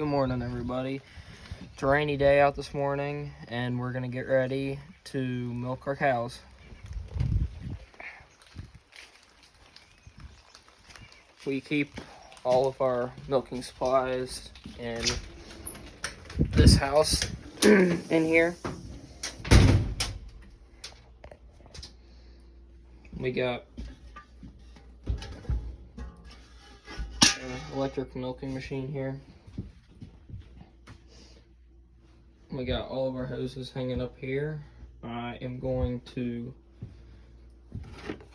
Good morning, everybody. It's a rainy day out this morning, and we're gonna get ready to milk our cows. We keep all of our milking supplies in this house in here. We got an electric milking machine here. We got all of our hoses hanging up here. I am going to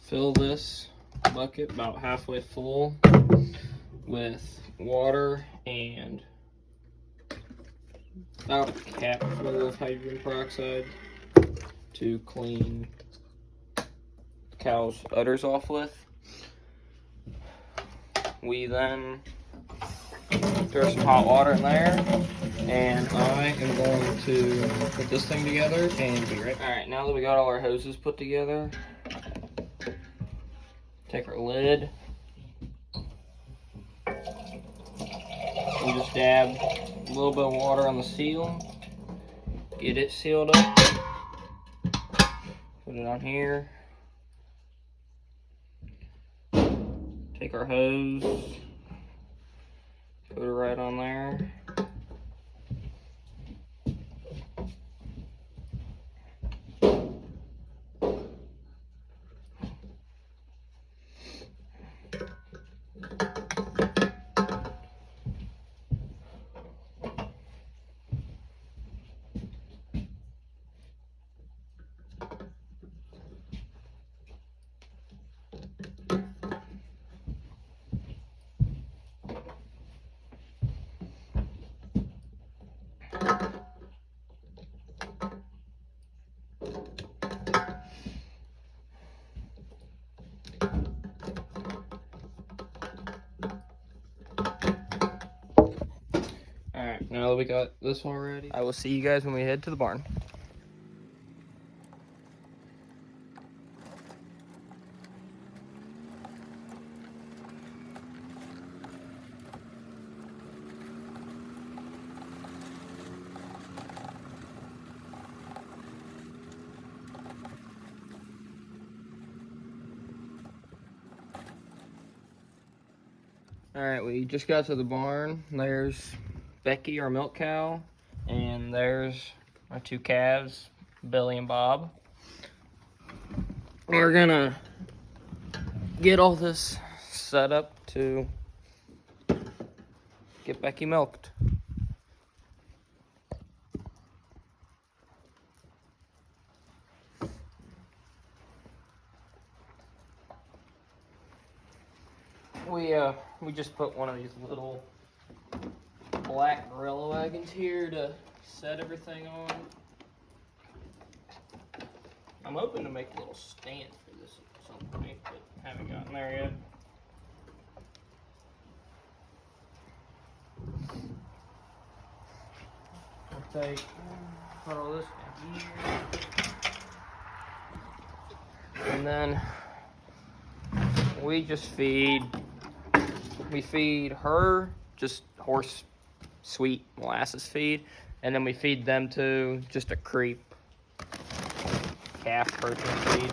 fill this bucket about halfway full with water and about a cap full of hydrogen peroxide to clean the cow's udders off with. We then throw some hot water in there, and I am going to put this thing together and be right. Alright, now that we got all our hoses put together, take our lid, we just dab a little bit of water on the seal, get it sealed up, put it on here, take our hose, put it right on there. Alright, now that we got this one ready, I will see you guys when we head to the barn. Alright, we just got to the barn. There's Becky, our milk cow, and there's our two calves, Billy and Bob. We're gonna get all this set up to get Becky milked. We just put one of these little black gorilla wagons here to set everything on. I'm hoping to make a little stand for this at some point, but haven't gotten there yet. I'll put all this in here. And then we just feed her just horse sweet molasses feed, and then we feed them to just a creep calf protein feed.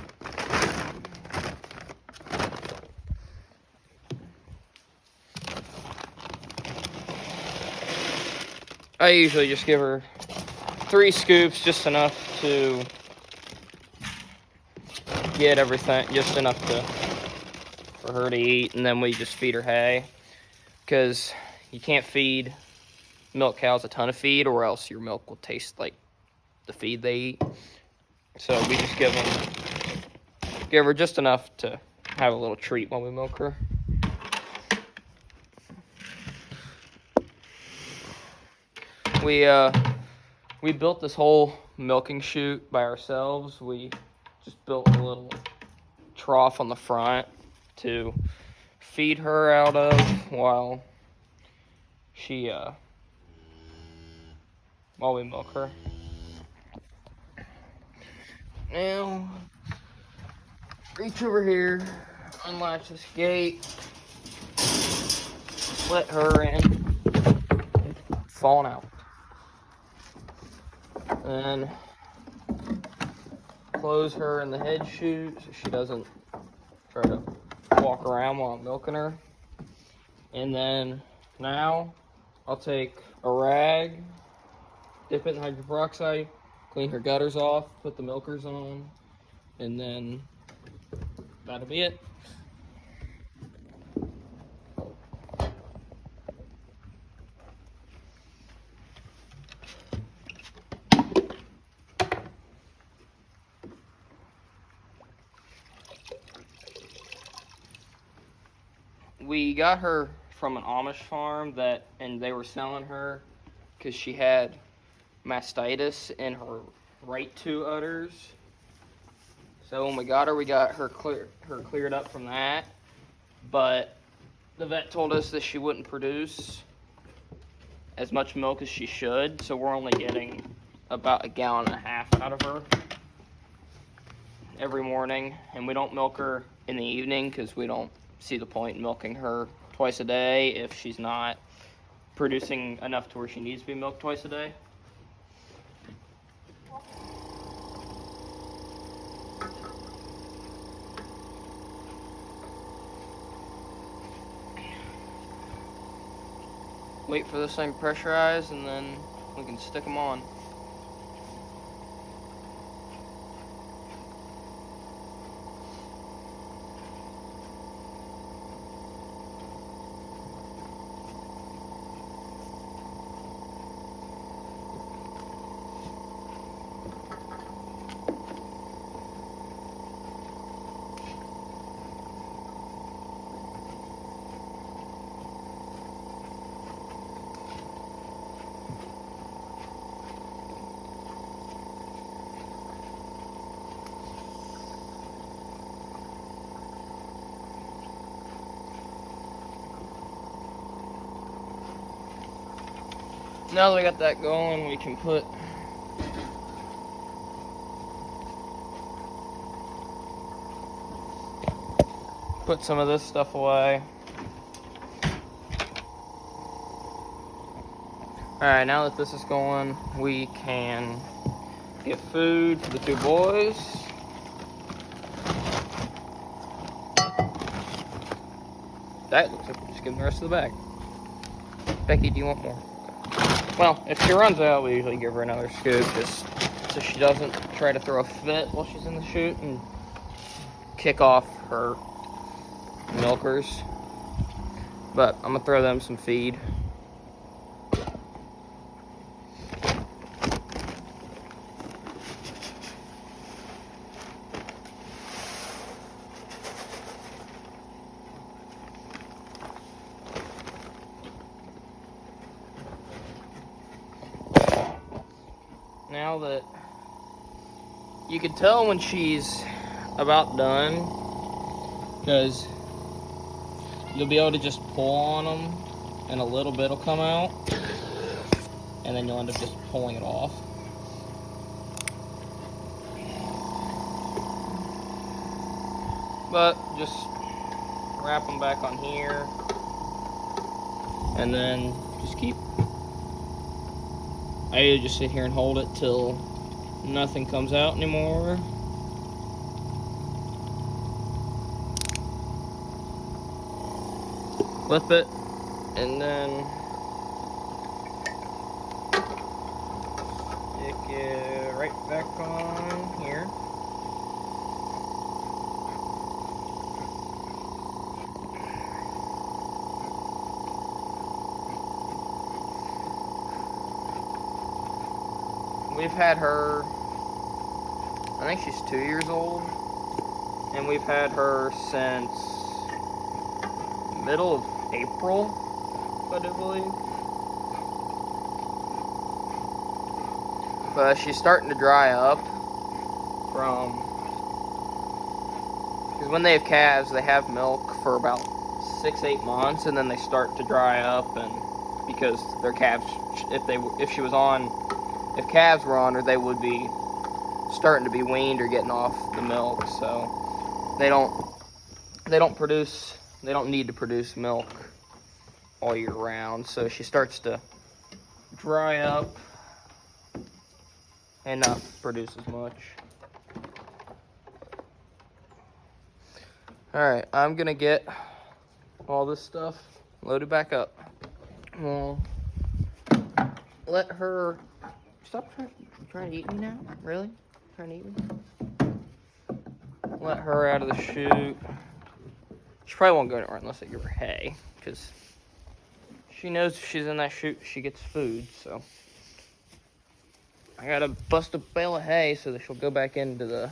I usually just give her 3 scoops, just enough to get everything, just enough for her to eat, and then we just feed her hay, because you can't feed milk cows a ton of feed or else your milk will taste like the feed they eat. So we just give her just enough to have a little treat while we milk her. We built this whole milking chute by ourselves. We just built a little trough on the front to feed her out of while we milk her. Now, reach over here, unlatch this gate, let her in. falling out. And close her in the head chute so she doesn't try to walk around while I'm milking her. And then now I'll take a rag, dip it in hydroperoxide, clean her gutters off, put the milkers on, and then that'll be it. We got her from an Amish farm and they were selling her because she had mastitis in her right two udders. So when we got her cleared up from that. But the vet told us that she wouldn't produce as much milk as she should, so we're only getting about 1.5 gallons out of her every morning. And we don't milk her in the evening because we don't see the point in milking her twice a day if she's not producing enough to where she needs to be milked twice a day. Wait for this thing to pressurize and then we can stick them on. Now that we got that going, we can put some of this stuff away. Alright, now that this is going, we can get food for the two boys. That looks like we're just giving the rest of the bag. Becky, do you want more? Well, if she runs out, we usually give her another scoop just so she doesn't try to throw a fit while she's in the chute and kick off her milkers. But I'm gonna throw them some feed. Now that you can tell when she's about done, because you'll be able to just pull on them and a little bit will come out, and then you'll end up just pulling it off. But just wrap them back on here and then just keep. I either just sit here and hold it till nothing comes out anymore, flip it, and then stick it right back on here. We've had her, I think she's 2 years old, and we've had her since middle of April, I do believe. But she's starting to dry up because when they have calves, they have milk for about 6-8 months, and then they start to dry up, and because their calves, if calves were on her, they would be starting to be weaned or getting off the milk, so they don't need to produce milk all year round. So she starts to dry up and not produce as much. Alright, I'm gonna get all this stuff loaded back up. Well, let her stop trying to eat me now. Really? Trying to eat me? Let her out of the chute. She probably won't go anywhere unless I give her hay, because she knows if she's in that chute, she gets food. So I gotta bust a bale of hay so that she'll go back into the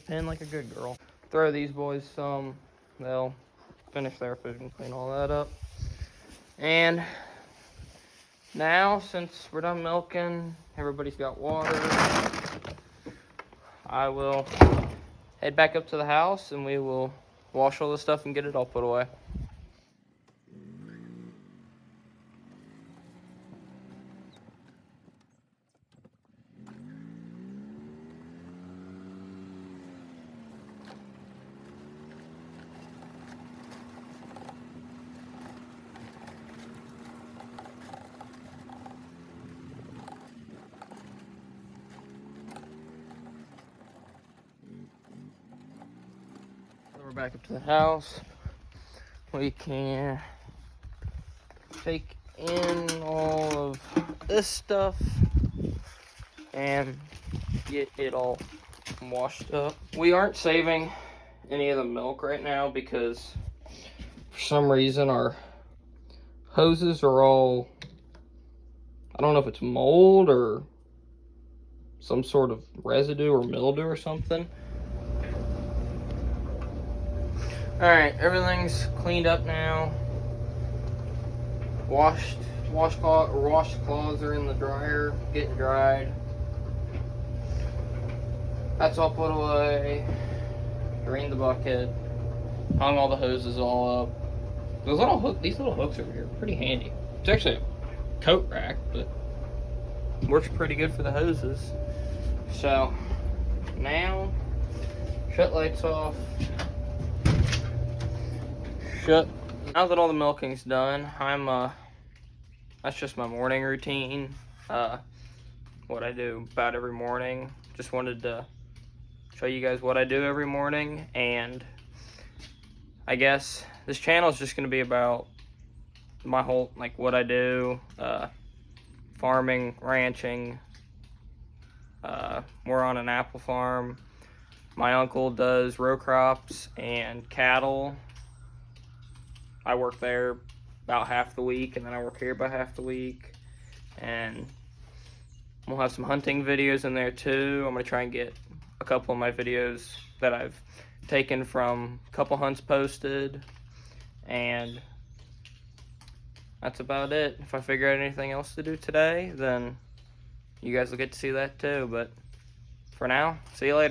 pen like a good girl. Throw these boys some. They'll finish their food and clean all that up. And now, since we're done milking, everybody's got water, I will head back up to the house and we will wash all this stuff and get it all put away. We're back up to the house. We can take in all of this stuff and get it all washed up. We aren't saving any of the milk right now because for some reason our hoses are all, I don't know if it's mold or some sort of residue or mildew or something. Alright, everything's cleaned up now. Washcloths are in the dryer, getting dried. That's all put away. Drained the bucket. Hung all the hoses all up. These little hooks over here are pretty handy. It's actually a coat rack, but it works pretty good for the hoses. So now, shut lights off. Now that all the milking's done, that's just my morning routine. What I do about every morning. Just wanted to show you guys what I do every morning, and I guess this channel is just going to be about my whole, like, what I do, farming, ranching. We're on an apple farm. My uncle does row crops and cattle. I work there about half the week, and then I work here about half the week. And we'll have some hunting videos in there too. I'm going to try and get a couple of my videos that I've taken from a couple hunts posted. And that's about it. If I figure out anything else to do today, then you guys will get to see that too. But for now, see you later.